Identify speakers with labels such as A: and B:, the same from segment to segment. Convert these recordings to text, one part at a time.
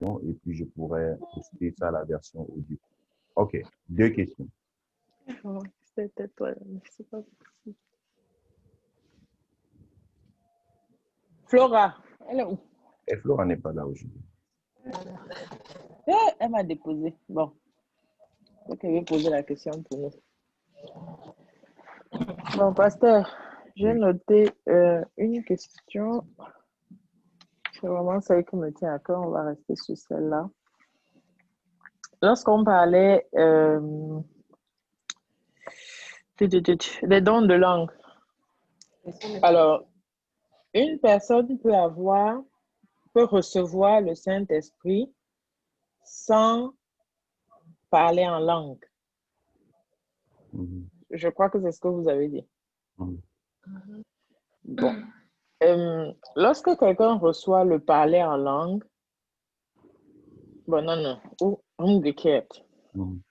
A: et puis je pourrais poster ça à la version audio. OK, 2 questions.
B: Oh, c'était toi, mais c'est pas possible. Flora, elle est où?
A: Et Flora n'est pas là aujourd'hui.
B: Elle m'a déposé. Bon, donc elle veut poser la question pour nous. Bon, pasteur, j'ai noté une question. C'est vraiment celle qui me tient à cœur. On va rester sur celle-là. Lorsqu'on parlait des dons de langue, alors, une personne peut recevoir le Saint-Esprit sans parler en langue. Je crois que c'est ce que vous avez dit. Bon. Lorsque quelqu'un reçoit le parler en langue, bon, non, ou umgekehrt,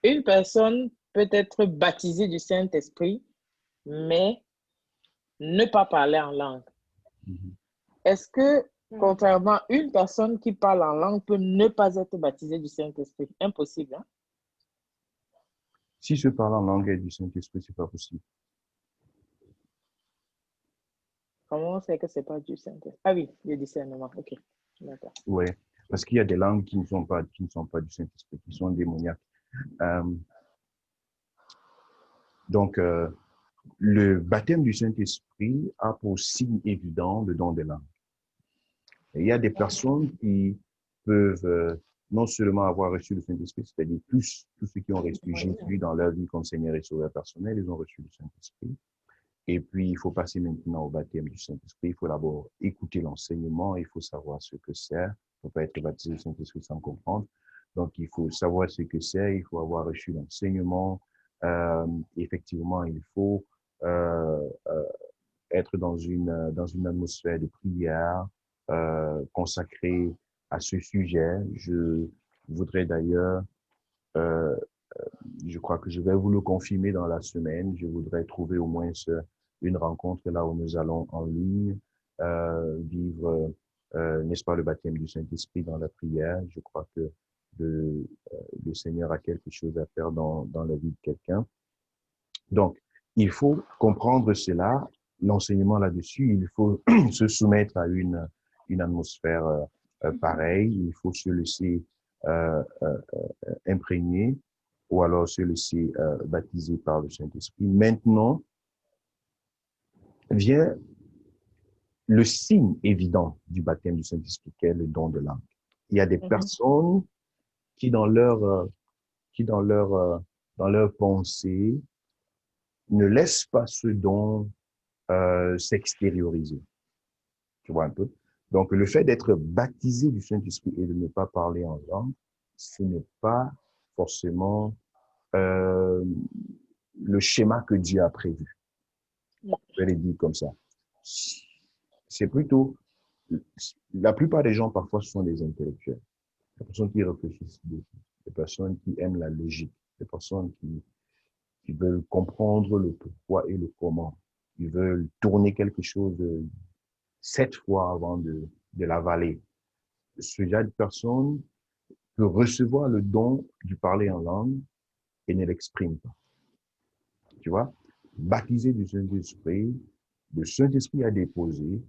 B: une personne peut être baptisée du Saint-Esprit, mais ne pas parler en langue. Est-ce que, contrairement, une personne qui parle en langue peut ne pas être baptisée du Saint-Esprit? Impossible, hein?
A: Si je parle en langue du Saint-Esprit, c'est pas possible.
B: Comment on sait que c'est pas du Saint-Esprit? Ah oui, le discernement, ok. D'accord.
A: Oui, parce qu'il y a des langues qui ne sont pas du Saint-Esprit, qui sont démoniaques. Donc, le baptême du Saint-Esprit a pour signe évident le don des langues. Et il y a des personnes qui peuvent non seulement avoir reçu le Saint-Esprit, c'est-à-dire tous ceux qui ont reçu Jésus dans leur vie comme Seigneur et Sauveur personnel, ils ont reçu le Saint-Esprit. Et puis, il faut passer maintenant au baptême du Saint-Esprit. Il faut d'abord écouter l'enseignement, il faut savoir ce que c'est. Il ne faut pas être baptisé du Saint-Esprit sans comprendre. Donc, il faut savoir ce que c'est, il faut avoir reçu l'enseignement. Effectivement, il faut être dans une atmosphère de prière consacrée à ce sujet. Je voudrais d'ailleurs, je crois que je vais vous le confirmer dans la semaine, je voudrais trouver au moins une rencontre là où nous allons en ligne vivre, n'est-ce pas, le baptême du Saint-Esprit dans la prière. Je crois que le Seigneur a quelque chose à faire dans la vie de quelqu'un. Donc, il faut comprendre cela, l'enseignement là-dessus, il faut se soumettre à une atmosphère pareille, il faut se laisser imprégner ou alors se laisser baptiser par le Saint-Esprit. Maintenant, vient le signe évident du baptême du Saint-Esprit, qui est le don de langue. Il y a des personnes qui, dans leur pensée, ne laissent pas ce don s'extérioriser. Tu vois un peu? Donc, le fait d'être baptisé du Saint-Esprit et de ne pas parler en langue, ce n'est pas forcément le schéma que Dieu a prévu. Je vais le dire comme ça. C'est plutôt, la plupart des gens, parfois, ce sont des intellectuels. Des personnes qui réfléchissent beaucoup. Des personnes qui aiment la logique. Des personnes qui veulent comprendre le pourquoi et le comment. Ils veulent tourner quelque chose 7 fois avant de l'avaler. Ce genre de personne peut recevoir le don du parler en langue et ne l'exprime pas. Tu vois? Baptisé du Saint-Esprit, le Saint-Esprit a déposé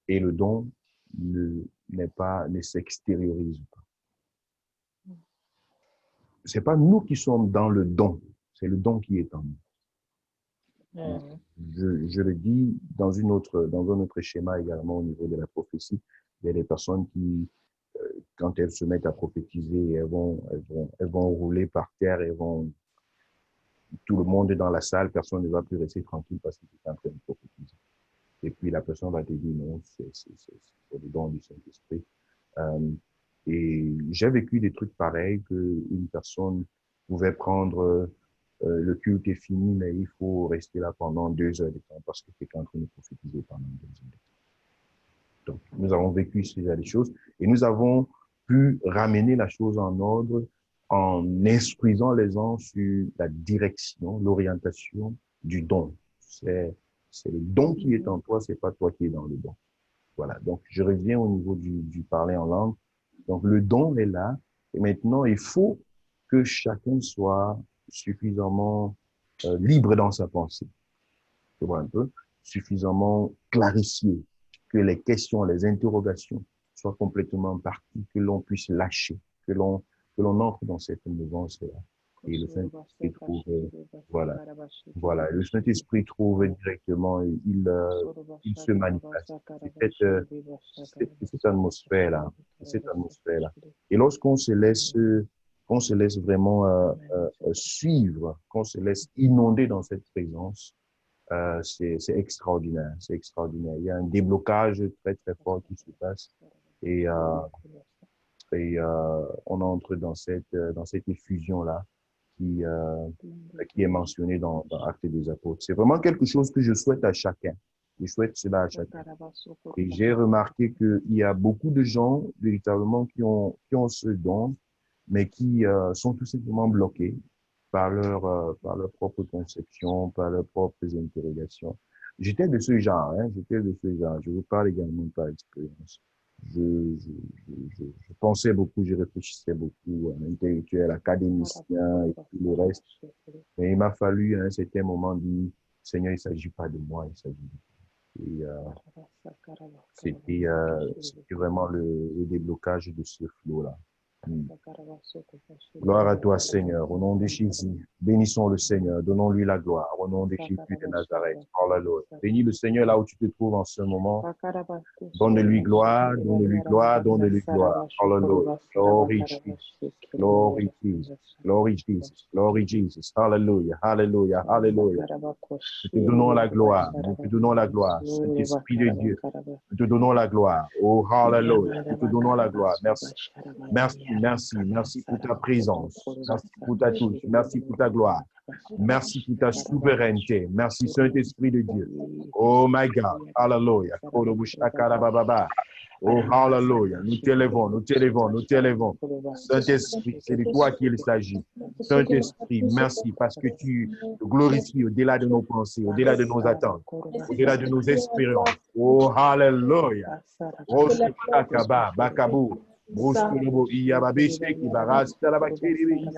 A: et le don ne s'extériorise pas. C'est pas nous qui sommes dans le don, c'est le don qui est en nous. Je le dis dans un autre schéma également au niveau de la prophétie. Il y a des personnes qui, quand elles se mettent à prophétiser, elles vont rouler par terre, tout le monde est dans la salle, personne ne va plus rester tranquille parce qu'il est en train de prophétiser. Et puis la personne va te dire non, c'est le don du Saint-Esprit. Et j'ai vécu des trucs pareils qu'une personne pouvait prendre le culte est fini, mais il faut rester là pendant 2 heures de temps parce que quelqu'un est en train de prophétiser pendant 2 heures de temps. Donc, nous avons vécu ces choses et nous avons pu ramener la chose en ordre en instruisant les gens sur la direction, l'orientation du don. C'est le don qui est en toi, c'est pas toi qui es dans le don. Voilà. Donc, je reviens au niveau du parler en langue. Donc, le don est là. Et maintenant, il faut que chacun soit suffisamment libre dans sa pensée. Tu vois un peu? Suffisamment clarifié, que les questions, les interrogations soient complètement parties, que l'on puisse lâcher, que l'on entre dans cette mouvance-là. Et le Saint-Esprit trouve, voilà, le Saint-Esprit trouve directement, il se manifeste. C'est cette atmosphère-là, Et lorsqu'on se laisse vraiment suivre, qu'on se laisse inonder dans cette présence, c'est extraordinaire, c'est extraordinaire. Il y a un déblocage très, très fort qui se passe et on entre dans cette effusion-là qui est mentionnée dans Actes des Apôtres. C'est vraiment quelque chose que je souhaite à chacun. Je souhaite cela à chacun. Et j'ai remarqué qu'il y a beaucoup de gens, véritablement, qui ont ce don, mais qui sont tout simplement bloqués par leur propre conception, par leurs propres interrogations. J'étais de ce genre, j'étais de ce genre. Je vous parle également par expérience. Je pensais beaucoup, je réfléchissais beaucoup, intellectuel, académicien et tout le reste. Et il m'a fallu à un certain moment dire, Seigneur, il ne s'agit pas de moi, il s'agit de toi. Et c'était vraiment le déblocage de ce flot-là. Gloire à toi, Seigneur, au nom de Jésus. Bénissons le Seigneur, donnons-lui la gloire, au nom de Jésus de Nazareth. Alléluia. Bénis le Seigneur là où tu te trouves en ce moment. Donne-lui gloire, donne-lui gloire, donne-lui gloire. Alléluia. Glory Jesus. Glory Jesus. Glory Jesus. Glory Jesus. Alléluia. Alléluia. Alléluia. Nous te donnons la gloire. Nous te donnons la gloire. Saint-Esprit de Dieu. Nous te donnons la gloire. Oh, Alléluia. Nous te donnons la gloire. Merci. Merci, merci, merci pour ta présence. Merci pour ta touche. Merci pour ta gloire. Merci pour ta souveraineté. Merci, Saint-Esprit de Dieu. Oh my God. Hallelujah. Oh, hallelujah. Nous t'élèvons, nous t'élèvons, nous t'élèvons. Saint-Esprit, c'est de toi qu'il s'agit. Saint-Esprit, merci parce que tu te glorifies au-delà de nos pensées, au-delà de nos attentes, au-delà de nos expériences. Oh, hallelujah. Oh, Bakabou. Brustulobo Iyababishe Kibaras Talabakiri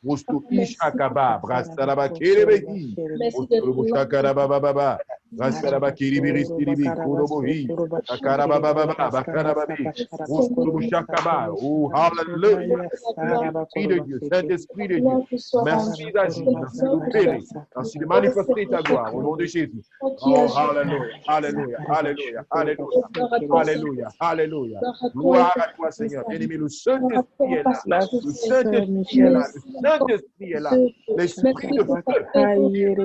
A: Brustu Ishakaba Brastalabakiri Brustulobo Shakarababa Brastalabakiri Biristiribi Kurobohi Shakarababa Bakarababi Brustulobo Shakaba. Oh, hallelujah. Saint-Esprit de Dieu, Saint-Esprit de Dieu, merci d'agir, merci d'opérer, merci de manifester ta gloire au nom de Jésus. Oh, hallelujah, hallelujah, hallelujah, hallelujah, hallelujah, hallelujah. Gloire à toi, Seigneur. Bien-aimé, le Saint-Esprit est là. Le Saint-Esprit est là. Le Saint-Esprit est là. L'Esprit de feu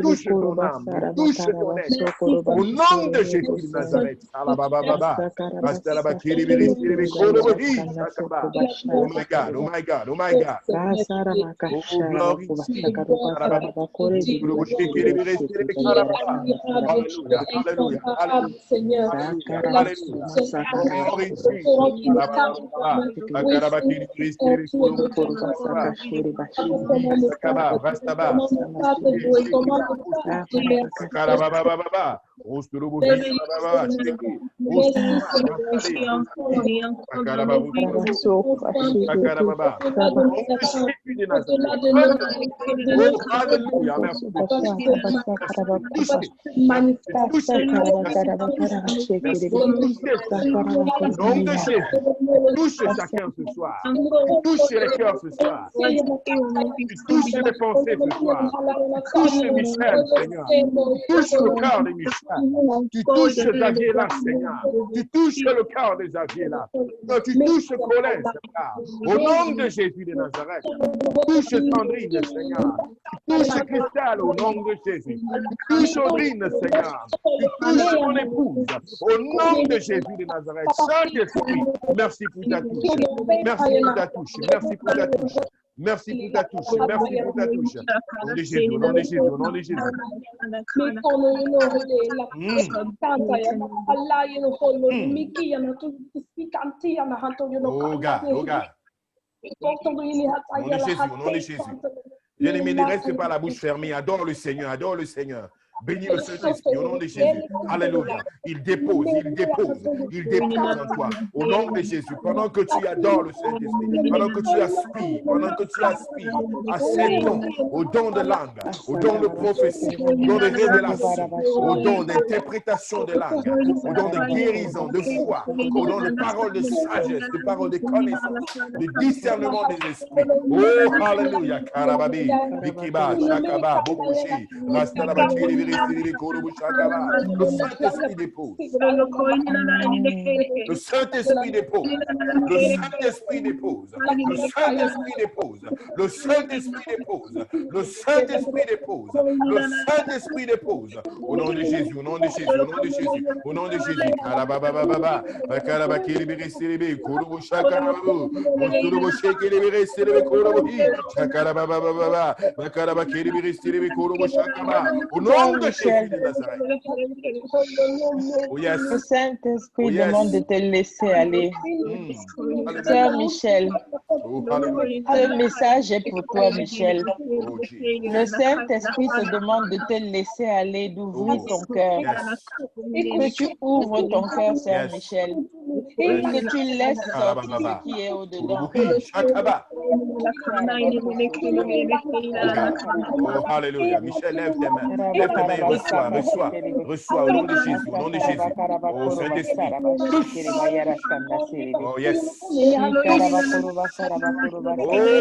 A: touche ton âme, touche ton être. Au nom de Jésus de Nazareth. Oh my God, oh my God, oh my God. Oh, glory to Hallelujah, hallelujah, touche chacun ce soir. Touche les cœurs ce soir. Touche les pensées ce soir. Touche Michel, Seigneur. Touche le cœur de Michel. Tu touches Xavier là, Seigneur. Tu touches le cœur de Xavier là. Tu touches Colin, Seigneur. Au nom de Jésus de Nazareth. Touche Sandrine, Seigneur. Tu touches Christelle au nom de Jésus. Tu touches Audrine, Seigneur. Tu touches mon épouse. Au nom de Jésus de Nazareth. Saint-Esprit, merci pour ta touche. Merci pour ta touche. Merci pour ta touche. Merci pour ta touche. Merci pour ta touche. Au nom de Jésus, au nom de Jésus, au nom de Jésus. Oh God, oh God. Au nom de Jésus, au nom de Jésus. Bien-aimé, ne reste pas la bouche fermée. Adore le Seigneur, adore le Seigneur. Bénis le Saint-Esprit au nom de Jésus. Alléluia. Il dépose en toi. Au nom de Jésus, pendant que tu adores le Saint-Esprit, pendant que tu aspires à ces dons, au don de langue, au don de prophétie, au don de révélation, au don d'interprétation de langue, au don de guérison, de foi, au don de paroles de sagesse, de paroles de connaissance, de discernement des esprits. Oh, alléluia. Karababi, Bikiba, Shakaba, Bokushi, Rastarabaki, Shakaba. Le Saint-Esprit dépose. Le Saint-Esprit dépose. Le Saint-Esprit dépose. Le Saint-Esprit dépose. Le Saint-Esprit dépose. Le Saint-Esprit dépose. Le Saint-Esprit dépose. Au nom de Jésus, au nom de Jésus, au nom de Jésus, au nom de Jésus. Karabababa, Bakarabaki, Libiri, Kurubu Shakarabu, Musturubu Sheki, Libiri, Kurubu, Shakarabababa, Bakarabaki, Libiri, Kurubu Shakaba. Au nom de Jésus de Nazareth. Oh yes.
B: Le Saint-Esprit demande de te laisser aller. Sœur Michel, ce message est pour toi, Michel. Le Saint-Esprit te demande de te laisser aller, d'ouvrir ton cœur. Que tu ouvres ton cœur, Sœur Michel. Et que tu laisses sortir ce qui est au-dedans.
A: Oh, alléluia. Michel, lève tes mains. Lève tes mains et reçois au nom de Jésus, au nom de Jésus. Oh, Saint-Esprit, touche. Oh, yes. Oh,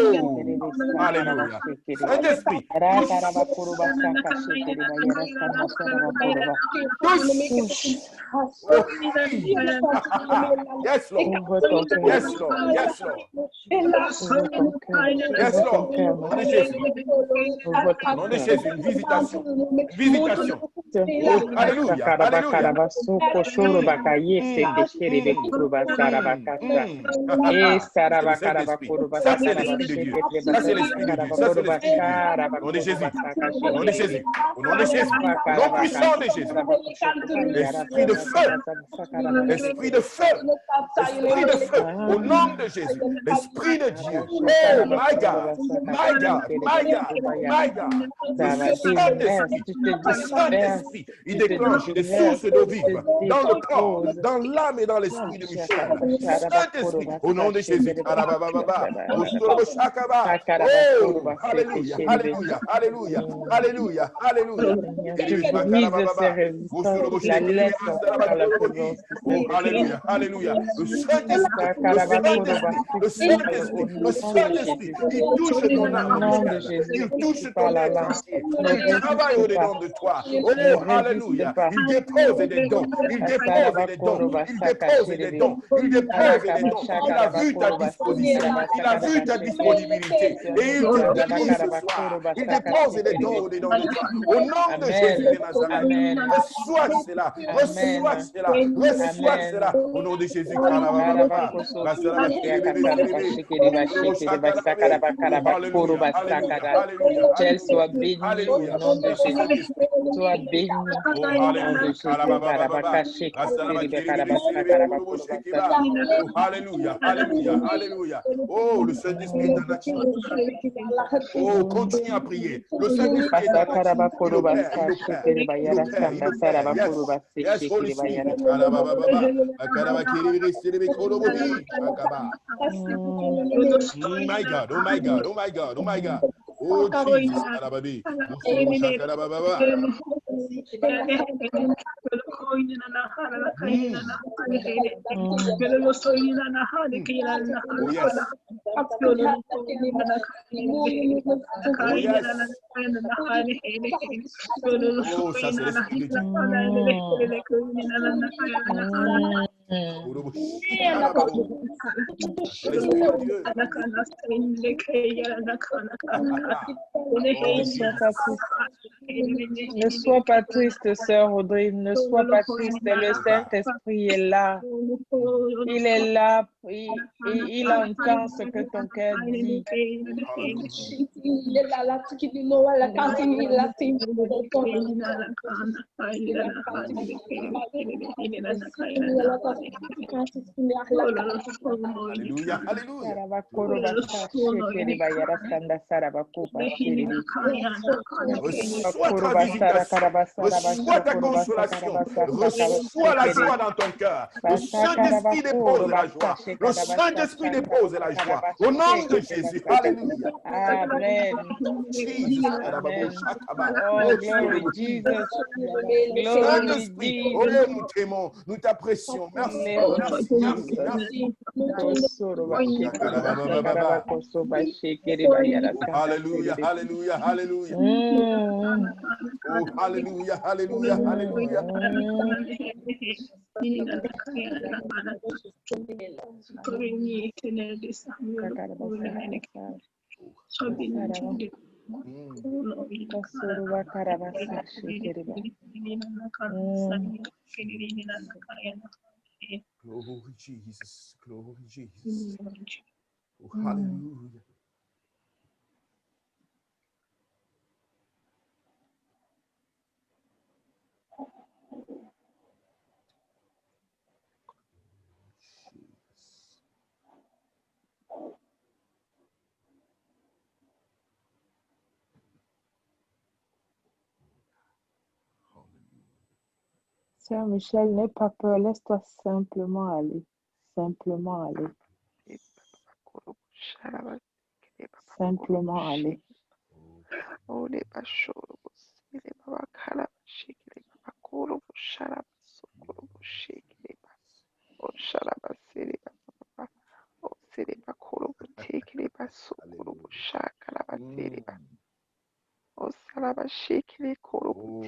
A: alléluia. Saint-Esprit, touche. Yes, Lord. Yes, Lord. Yes, Lord. Yes, Lord. Au nom de Jésus. Au nom de Jésus, une visitation. Visitation. Oh, alléluia. Alléluia. Ça, c'est l'Esprit de Dieu. Ça, c'est l'Esprit de Dieu. Ça, c'est l'Esprit de Dieu. Au nom de Jésus. Au nom de Jésus. Au nom de Jésus. Au nom puissant de Jésus. L'Esprit de feu. L'Esprit de feu. L'Esprit de feu. Au nom de Jésus. L'Esprit de Dieu. Oh, my God. My God. My God. My God. Le Saint-Esprit. Il déclenche des sources d'eau vive dans le corps, dans l'âme et dans l'esprit de Michel. Saint-Esprit, au nom de Jésus. Oh, alléluia, alléluia, alléluia, alléluia, alléluia. Oh, alléluia, alléluia. Le Saint-Esprit, le Saint-Esprit, le Saint-Esprit, il touche ton âme, il touche ton être entier, il travaille au-dedans de toi. Oh, alléluia. Il dépose des dons, il dépose des dons, il dépose des dons, il dépose des dons. Il a vu ta disposition, il a vu ta disponibilité et il te dépose ce soir. Il dépose des dons au-dedans de toi. Au nom de Jésus de Nazareth, reçois cela, reçois cela, reçois cela. Au nom de Jésus,
B: qu'elle soit bénie au nom de Jésus. Sois béni au nom de Jésus.
A: Alléluia, alléluia, alléluia. Oh, le Saint-Esprit est en action. Oh, continue à prier. Le Saint-Esprit est en my God, oh my God, oh my God, oh my God. Oh, Jesus. Oh, ça c'est l'Esprit de Dieu.
B: Ne sois pas triste, sœur Audrey, ne sois pas triste. Le Saint-Esprit est là. Il est là. Il entend ce que ton cœur dit.
A: Alléluia, alléluia. Reçois ta visitation, reçois ta consolation, reçois la joie dans ton cœur. Le Saint-Esprit dépose la joie. Le Saint-Esprit dépose la joie. Au nom de Jésus, alléluia.
B: Amen.
A: Jesus.
B: Oh, glory, Jesus. Glory,
A: Saint-Esprit, oh,
B: Jesus.
A: nous t'aimons, nous t'apprécions. Merci,
B: Oh,
A: merci, merci, merci. Alléluia, alléluia, alléluia. Oh, alléluia, alléluia, alléluia. Glory Jesus, glory Jesus. Oh, hallelujah.
B: Sœur Michel, n'aie pas peur, laisse-toi simplement aller. Simplement aller. Simplement aller.
A: Oh,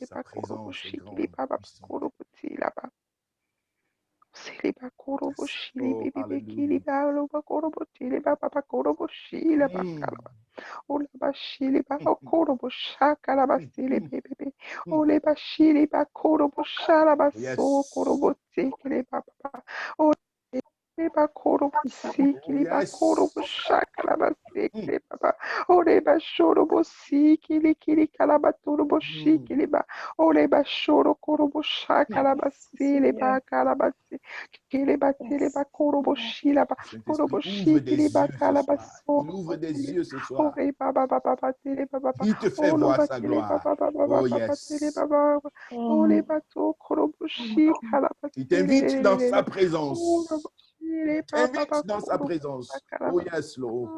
A: sa présence est grande, puissante. Oh, hallelujah. Saint-Esprit ouvre des yeux ce soir. Il ouvre des yeux ce soir. Il te fait voir sa gloire. Oh yes. Il t'invite dans sa présence. Il t'invite dans sa présence. Oh yes, Lord.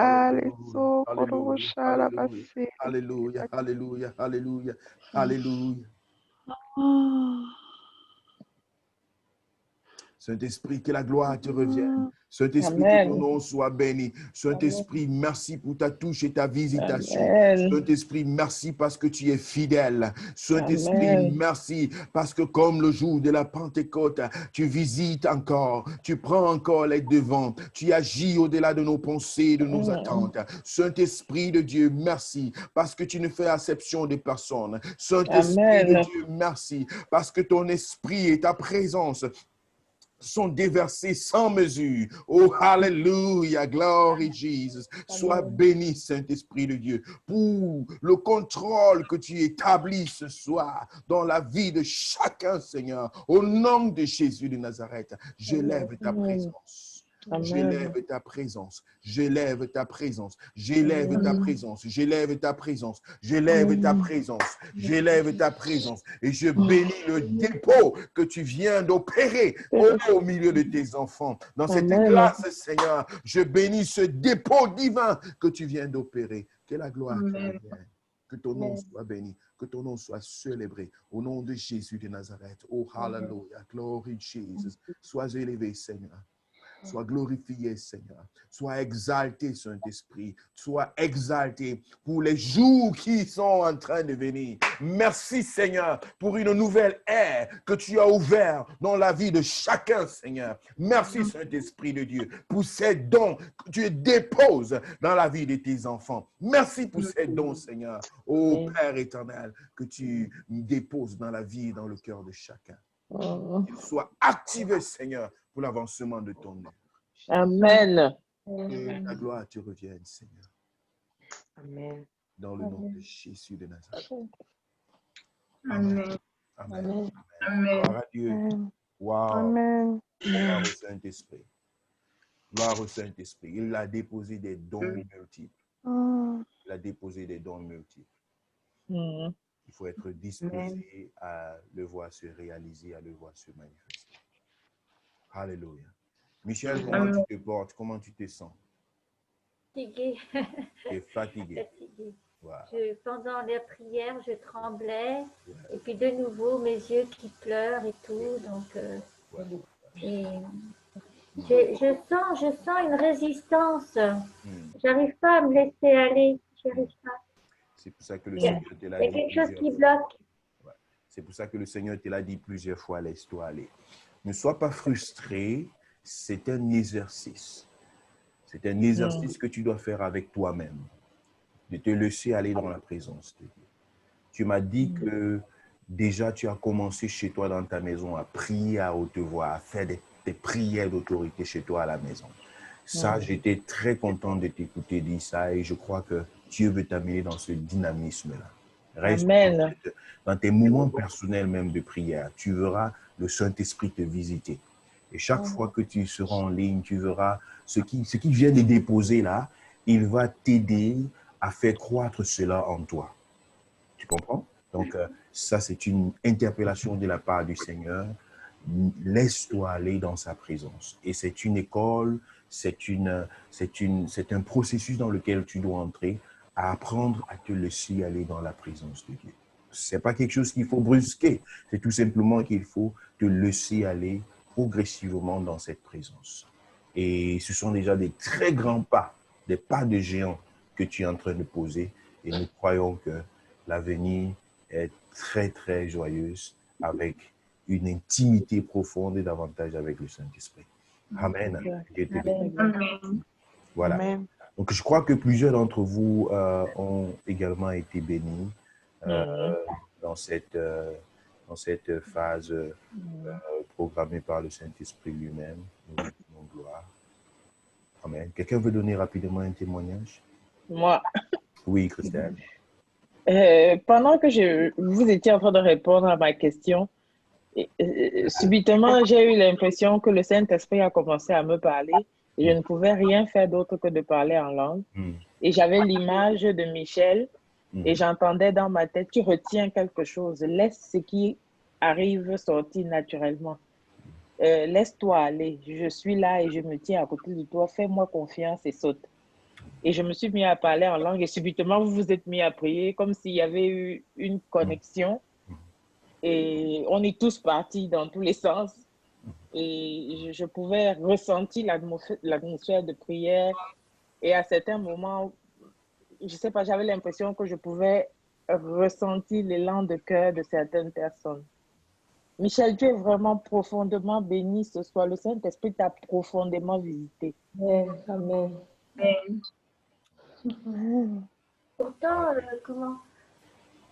A: Hallelujah. Glory Jesus. Hallelujah. Hallelujah. Hallelujah. Hallelujah. Hallelujah. Saint-Esprit, que la gloire te revienne. Saint-Esprit, que ton nom soit béni. Saint-Esprit, merci pour ta touche et ta visitation. Saint-Esprit, merci parce que tu es fidèle. Saint-Esprit, merci parce que comme le jour de la Pentecôte, tu visites encore, tu prends encore les devants, tu agis au-delà de nos pensées, de nos attentes. Saint-Esprit de Dieu, merci parce que tu ne fais exception de personne. Saint-Esprit de Dieu, merci parce que ton esprit et ta présence sont déversés sans mesure. Oh, hallelujah, glory Jesus. Sois béni, Saint-Esprit de Dieu, pour le contrôle que tu établis ce soir dans la vie de chacun, Seigneur. Au nom de Jésus de Nazareth, j'élève ta présence. J'élève ta présence, j'élève ta présence, j'élève ta présence, j'élève ta présence, j'élève ta présence, j'élève ta présence et je bénis le dépôt que tu viens d'opérer au milieu de tes enfants. Dans cette classe, Seigneur, je bénis ce dépôt divin que tu viens d'opérer. Que la gloire te revienne. Que ton nom soit béni, que ton nom soit célébré au nom de Jésus de Nazareth. Oh, hallelujah, glory Jesus. Sois élevé, Seigneur. Sois glorifié, Seigneur. Sois exalté, Saint-Esprit. Sois exalté pour les jours qui sont en train de venir. Merci, Seigneur, pour une nouvelle ère que tu as ouverte dans la vie de chacun, Seigneur. Merci, Saint-Esprit de Dieu, pour ces dons que tu déposes dans la vie de tes enfants. Merci pour ces dons, Seigneur. Ô Père éternel, que tu déposes dans la vie et dans le cœur de chacun. Qu'il soit activé, Seigneur, pour l'avancement de ton œuvre.
B: Amen.
A: Que ta gloire te revienne, Seigneur.
B: Amen.
A: Dans le nom de Jésus de Nazareth.
C: Amen.
A: Amen.
C: Amen.
A: Gloire à Dieu. Wow.
D: Amen.
A: Gloire au Saint-Esprit. Gloire au Saint-Esprit. Il a déposé des dons multiples. Il a déposé des dons multiples. Il faut être disposé à le voir se réaliser, à le voir se manifester. Alléluia. Michel, comment tu te portes? Comment tu te sens?
E: Fatiguée.
A: Tu es fatigué.
E: Fatiguée.
A: Wow.
E: Pendant les prières, je tremblais. Et puis de nouveau, mes yeux qui pleurent et tout. Donc, et je sens une résistance. J'arrive pas à me laisser aller. J'arrive pas.
A: C'est pour ça que le Seigneur te l'a dit.
E: Il y a quelque chose qui bloque.
A: Ouais. C'est pour ça que le Seigneur te l'a dit plusieurs fois, laisse-toi aller. Ne sois pas frustré, c'est un exercice. C'est un exercice que tu dois faire avec toi-même, de te laisser aller dans la présence de Dieu. Tu m'as dit que déjà tu as commencé chez toi dans ta maison à prier à haute voix, à faire des prières d'autorité chez toi à la maison. Ça, j'étais très content de t'écouter dire ça et je crois que Dieu veut t'amener dans ce dynamisme-là. Reste
B: Amen.
A: dans tes moments personnels même de prière. Tu verras le Saint-Esprit te visiter. Et chaque fois que tu seras en ligne, tu verras ce qui vient de déposer là, il va t'aider à faire croître cela en toi. Tu comprends? Donc, ça, c'est une interpellation de la part du Seigneur. Laisse-toi aller dans sa présence. Et c'est une école, c'est un processus dans lequel tu dois entrer à apprendre à te laisser aller dans la présence de Dieu. Ce n'est pas quelque chose qu'il faut brusquer. C'est tout simplement qu'il faut te laisser aller progressivement dans cette présence. Et ce sont déjà des très grands pas, des pas de géant que tu es en train de poser. Et nous croyons que l'avenir est très, très joyeuse avec une intimité profonde et davantage avec le Saint-Esprit. Amen.
C: Amen.
A: Voilà.
D: Amen.
A: Donc, je crois que plusieurs d'entre vous ont également été bénis dans cette phase programmée par le Saint-Esprit lui-même. Nous lui donnons gloire. Amen. Quelqu'un veut donner rapidement un témoignage?
B: Moi,
A: Oui, Christelle.
B: pendant que vous étiez en train de répondre à ma question, subitement, j'ai eu l'impression que le Saint-Esprit a commencé à me parler et je ne pouvais rien faire d'autre que de parler en langue. Et j'avais l'image de Michel et j'entendais dans ma tête, tu retiens quelque chose, laisse ce qui arrive sortir naturellement. Laisse-toi aller, je suis là et je me tiens à côté de toi, fais-moi confiance et saute. Et je me suis mis à parler en langue et subitement, vous vous êtes mis à prier comme s'il y avait eu une connexion. Et on est tous partis dans tous les sens. Et je pouvais ressentir l'atmosphère de prière. Et à certains moments, je ne sais pas, j'avais l'impression que je pouvais ressentir l'élan de cœur de certaines personnes. Michel, tu es vraiment profondément béni ce soir. Le Saint-Esprit t'a profondément visité.
E: Amen. Pourtant,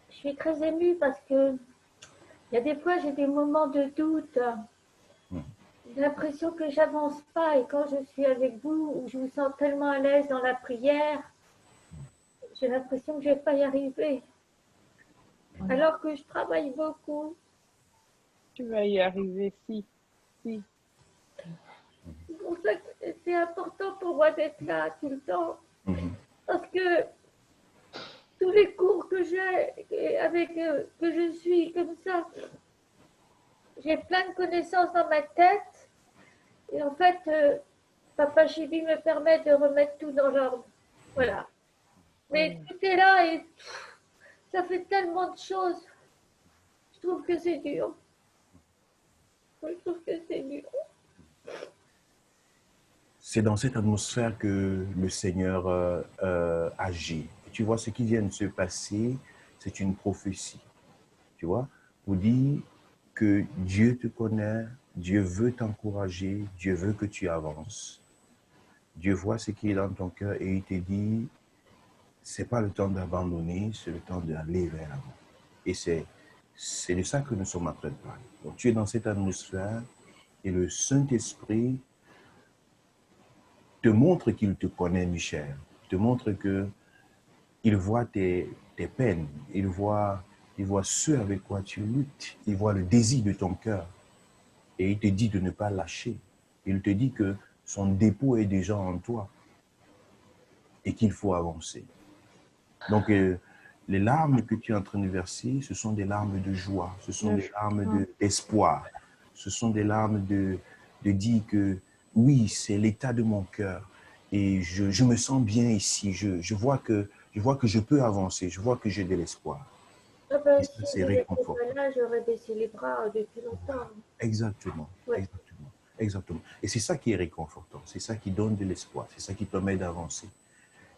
E: je suis très émue parce que il y a des fois, j'ai des moments de doute. J'ai l'impression que j'avance pas et quand je suis avec vous, je me sens tellement à l'aise dans la prière, j'ai l'impression que je ne vais pas y arriver. Alors que je travaille beaucoup.
B: Tu vas y arriver, si.
E: C'est pour ça que c'est important pour moi d'être là tout le temps. Parce que tous les cours que j'ai, que je suis comme ça, j'ai plein de connaissances dans ma tête. Et en fait, Papa Chibi me permet de remettre tout dans l'ordre. Voilà. Mais tout est là et ça fait tellement de choses. Je trouve que c'est dur. Je trouve que c'est dur.
A: c'est dans cette atmosphère que le Seigneur agit. Et tu vois, ce qui vient de se passer, c'est une prophétie. Tu vois, pour dire que Dieu te connaît, Dieu veut t'encourager, Dieu veut que tu avances. Dieu voit ce qui est dans ton cœur et il te dit, c'est pas le temps d'abandonner, c'est le temps d'aller vers l'avant. Et c'est de ça que nous sommes en train de parler. Donc tu es dans cette atmosphère et le Saint-Esprit te montre qu'il te connaît, Michel. Te montre que il voit tes peines, il voit ce avec quoi tu luttes, il voit le désir de ton cœur. Et il te dit de ne pas lâcher. Il te dit que son dépôt est déjà en toi et qu'il faut avancer. Donc, les larmes que tu es en train de verser, ce sont des larmes de joie, ce sont des larmes d'espoir, ce sont des larmes de dire que oui, c'est l'état de mon cœur et je me sens bien ici, je vois que je peux avancer, je vois que j'ai de l'espoir.
E: Ah ben,
A: Et ça,
E: si
A: c'est
E: je n'étais
A: réconfortant.
E: pas là, j'aurais baissé les bras depuis longtemps.
A: Exactement,
E: Ouais.
A: exactement, exactement. Et c'est ça qui est réconfortant, c'est ça qui donne de l'espoir, c'est ça qui permet d'avancer.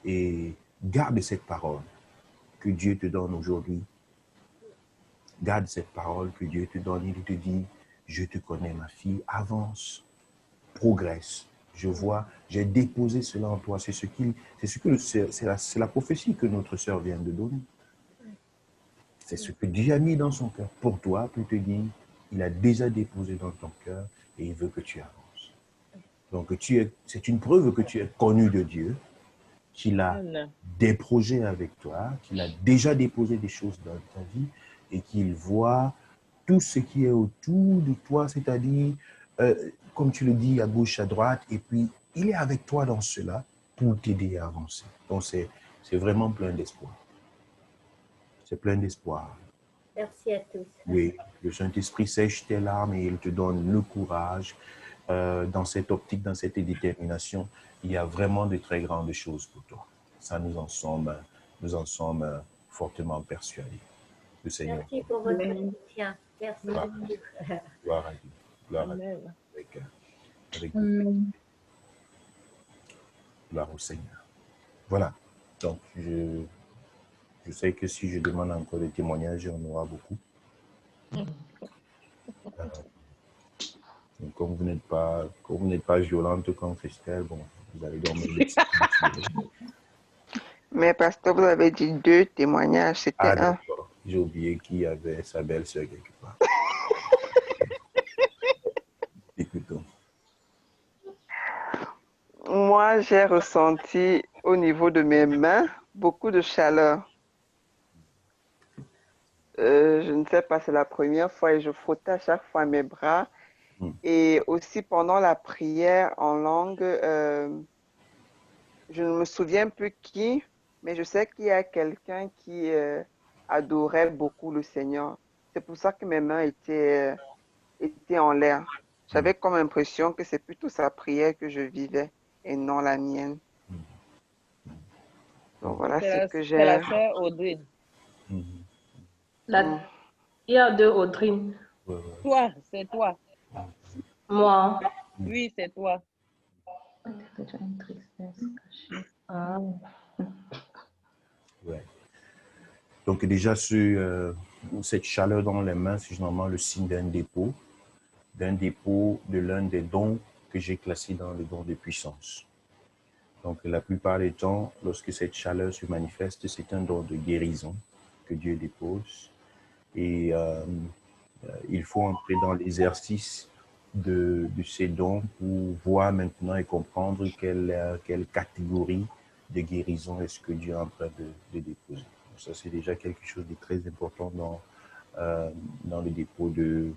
A: Et garde cette parole que Dieu te donne aujourd'hui. Garde cette parole que Dieu te donne. Il te dit, je te connais ma fille, avance, progresse. Je vois, j'ai déposé cela en toi. C'est la prophétie que notre sœur vient de donner. C'est ce que Dieu a mis dans son cœur pour toi, pour te dire, il a déjà déposé dans ton cœur et il veut que tu avances. Donc c'est une preuve que tu es connu de Dieu, qu'il a des projets avec toi, qu'il a déjà déposé des choses dans ta vie et qu'il voit tout ce qui est autour de toi, c'est-à-dire, comme tu le dis, à gauche, à droite, et puis il est avec toi dans cela pour t'aider à avancer. Donc c'est vraiment plein d'espoir. C'est plein d'espoir.
E: Merci à tous.
A: Oui, le Saint-Esprit sèche tes larmes et il te donne le courage. Dans cette optique, dans cette détermination, il y a vraiment de très grandes choses pour toi. Ça, nous en sommes fortement persuadés. Le Seigneur.
E: Merci pour votre soutien. Merci
A: Gloire
E: beaucoup.
A: Gloire à Dieu. Gloire à Dieu. Avec gloire au Seigneur. Voilà. Donc, je sais que si je demande encore des témoignages, on aura beaucoup. Donc, comme vous n'êtes pas violente comme Christelle, bon, vous allez dormir.
D: Mais pasteur, vous avez dit 2 témoignages, c'était un.
A: D'accord. J'ai oublié qu'il y avait sa belle-sœur quelque part. Écoutons.
D: Moi, j'ai ressenti au niveau de mes mains beaucoup de chaleur. Je ne sais pas, c'est la première fois et je frottais à chaque fois mes bras. Et aussi pendant la prière en langue, je ne me souviens plus qui, mais je sais qu'il y a quelqu'un qui adorait beaucoup le Seigneur. C'est pour ça que mes mains étaient en l'air. J'avais comme impression que c'est plutôt sa prière que je vivais et non la mienne. Donc voilà ce que j'ai.
B: C'est la sœur Audrine.
F: Il y a 2 Audrine.
B: Toi, c'est toi.
F: Moi.
B: Oui, c'est toi.
A: Ouais. Donc déjà, cette chaleur dans les mains, c'est généralement le signe d'un dépôt de l'un des dons que j'ai classés dans les dons de puissance. Donc la plupart des temps, lorsque cette chaleur se manifeste, c'est un don de guérison que Dieu dépose. Et il faut entrer dans l'exercice de ces dons pour voir maintenant et comprendre quelle catégorie de guérison est-ce que Dieu est en train de déposer. Donc ça, c'est déjà quelque chose de très important dans le dépôt de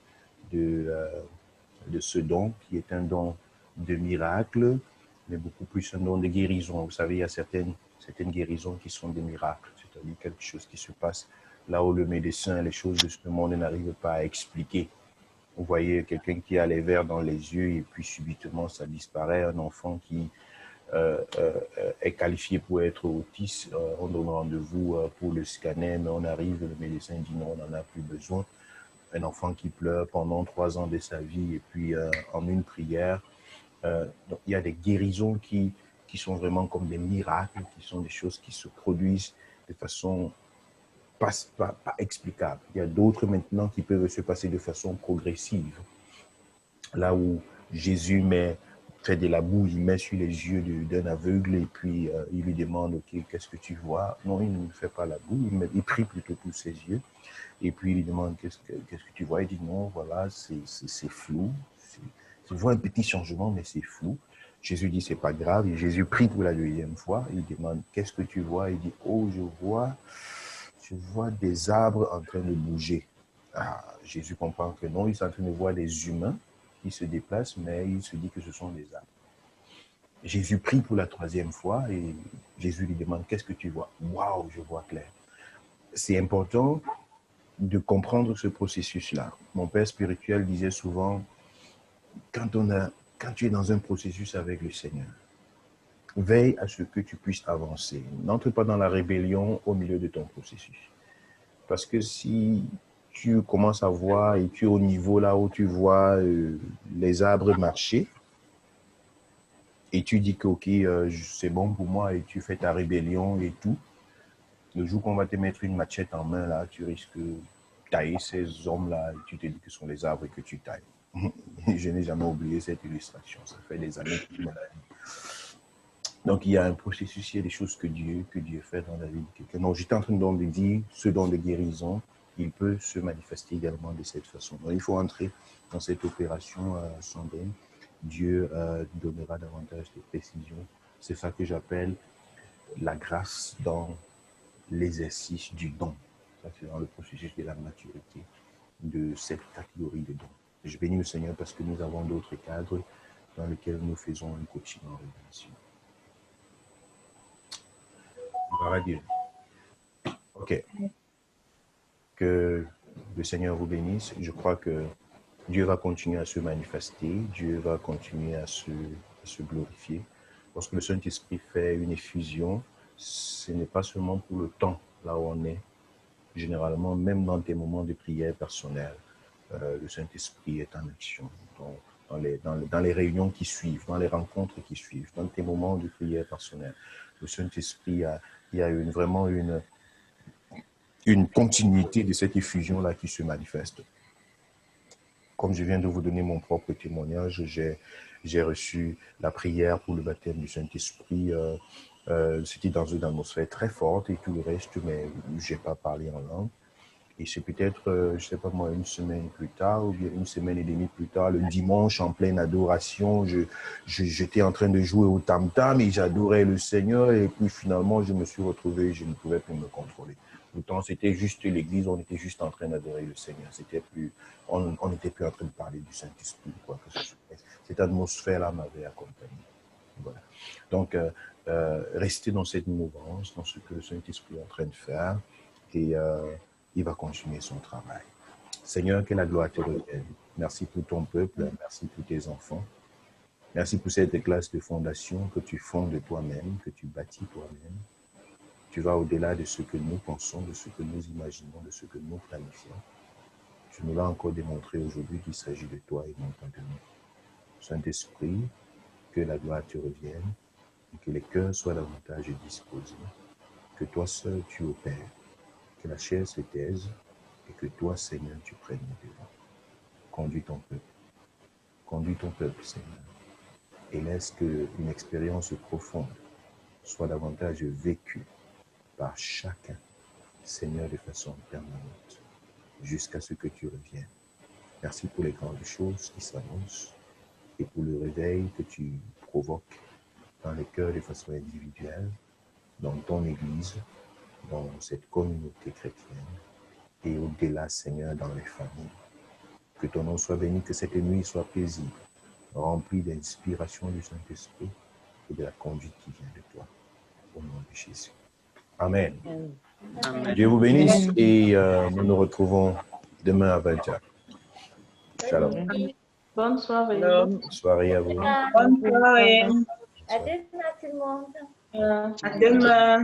A: ce don, qui est un don de miracle, mais beaucoup plus un don de guérison. Vous savez, il y a certaines guérisons qui sont des miracles, c'est-à-dire quelque chose qui se passe là où le médecin, les choses de ce monde n'arrive pas à expliquer. Vous voyez quelqu'un qui a les verres dans les yeux et puis subitement ça disparaît. Un enfant qui est qualifié pour être autiste, on donne rendez-vous pour le scanner, mais on arrive, le médecin dit non, on n'en a plus besoin. Un enfant qui pleure pendant 3 ans de sa vie et puis en une prière, Donc, il y a des guérisons qui sont vraiment comme des miracles, qui sont des choses qui se produisent de façon pas explicable. Il y a d'autres maintenant qui peuvent se passer de façon progressive. Là où Jésus fait de la boue, il met sur les yeux d'un aveugle et puis il lui demande, ok, qu'est-ce que tu vois? Non, il ne fait pas la boue, il prie plutôt pour ses yeux. Et puis il lui demande, qu'est-ce que tu vois? Il dit, non, voilà, c'est flou. Je vois un petit changement, mais c'est flou. Jésus dit, c'est pas grave. Et Jésus prie pour la deuxième fois. Il demande, qu'est-ce que tu vois? Il dit, oh, je vois des arbres en train de bouger. Ah, Jésus comprend que non, il est en train de voir des humains qui se déplacent, mais il se dit que ce sont des arbres. Jésus prie pour la troisième fois et Jésus lui demande, qu'est-ce que tu vois? Waouh, je vois clair. C'est important de comprendre ce processus-là. Mon père spirituel disait souvent, quand tu es dans un processus avec le Seigneur, veille à ce que tu puisses avancer. N'entre pas dans la rébellion au milieu de ton processus. Parce que si tu commences à voir et tu es au niveau là où tu vois les arbres marcher, et tu dis que ok, c'est bon pour moi, et tu fais ta rébellion et tout, le jour qu'on va te mettre une machette en main, là, tu risques de tailler ces hommes-là, et tu te dis que ce sont les arbres que tu tailles. Je n'ai jamais oublié cette illustration, ça fait des années que je me l'ai dit. Donc, il y a un processus, il y a des choses que Dieu fait dans la vie de quelqu'un. Donc, j'étais en train donc de dire, ce don de guérison, il peut se manifester également de cette façon. Donc, il faut entrer dans cette opération sanguine. Dieu donnera davantage de précisions. C'est ça que j'appelle la grâce dans l'exercice du don. Ça, c'est dans le processus de la maturité de cette catégorie de dons. Je bénis le Seigneur parce que nous avons d'autres cadres dans lesquels nous faisons un coaching en révélation. Gloire à Dieu. OK. Que le Seigneur vous bénisse. Je crois que Dieu va continuer à se manifester. Dieu va continuer à se glorifier. Lorsque le Saint-Esprit fait une effusion, ce n'est pas seulement pour le temps, là où on est. Généralement, même dans tes moments de prière personnelle, le Saint-Esprit est en action. Dans les réunions qui suivent, dans les rencontres qui suivent, dans tes moments de prière personnelle, le Saint-Esprit, il y a vraiment une continuité de cette effusion-là qui se manifeste. Comme je viens de vous donner mon propre témoignage, j'ai reçu la prière pour le baptême du Saint-Esprit. C'était dans une atmosphère très forte et tout le reste, mais je n'ai pas parlé en langue. Et c'est peut-être, je ne sais pas moi, une semaine plus tard ou bien une semaine et demie plus tard, le dimanche en pleine adoration, j'étais en train de jouer au tam-tam et j'adorais le Seigneur et puis finalement je me suis retrouvé, je ne pouvais plus me contrôler. Pourtant c'était juste l'église, on était juste en train d'adorer le Seigneur. On n'était plus en train de parler du Saint-Esprit ou quoi que ce soit. Cette atmosphère-là m'avait accompagné. Voilà. Donc, restez dans cette mouvance, dans ce que le Saint-Esprit est en train de faire et il va continuer son travail. Seigneur, que la gloire te revienne. Merci pour ton peuple, merci pour tes enfants. Merci pour cette classe de fondation que tu fondes toi-même, que tu bâtis toi-même. Tu vas au-delà de ce que nous pensons, de ce que nous imaginons, de ce que nous planifions. Tu nous l'as encore démontré aujourd'hui qu'il s'agit de toi et non pas de nous. Saint-Esprit, que la gloire te revienne et que les cœurs soient davantage disposés, que toi seul tu opères, que la chair se taise et que toi, Seigneur, tu prennes le devant. Conduis ton peuple, Seigneur, et laisse qu'une expérience profonde soit davantage vécue par chacun, Seigneur, de façon permanente, jusqu'à ce que tu reviennes. Merci pour les grandes choses qui s'annoncent et pour le réveil que tu provoques dans les cœurs de façon individuelle, dans ton Église, dans cette communauté chrétienne et au-delà, Seigneur, dans les familles. Que ton nom soit béni, que cette nuit soit paisible, remplie d'inspiration du Saint-Esprit et de la conduite qui vient de toi. Au nom de Jésus. Amen. Amen. Dieu vous bénisse et nous nous retrouvons demain à 20h. Shalom.
F: Bonne soirée.
A: Bonne soirée à vous.
C: Bonne soirée.
E: À demain tout le monde.
C: À demain.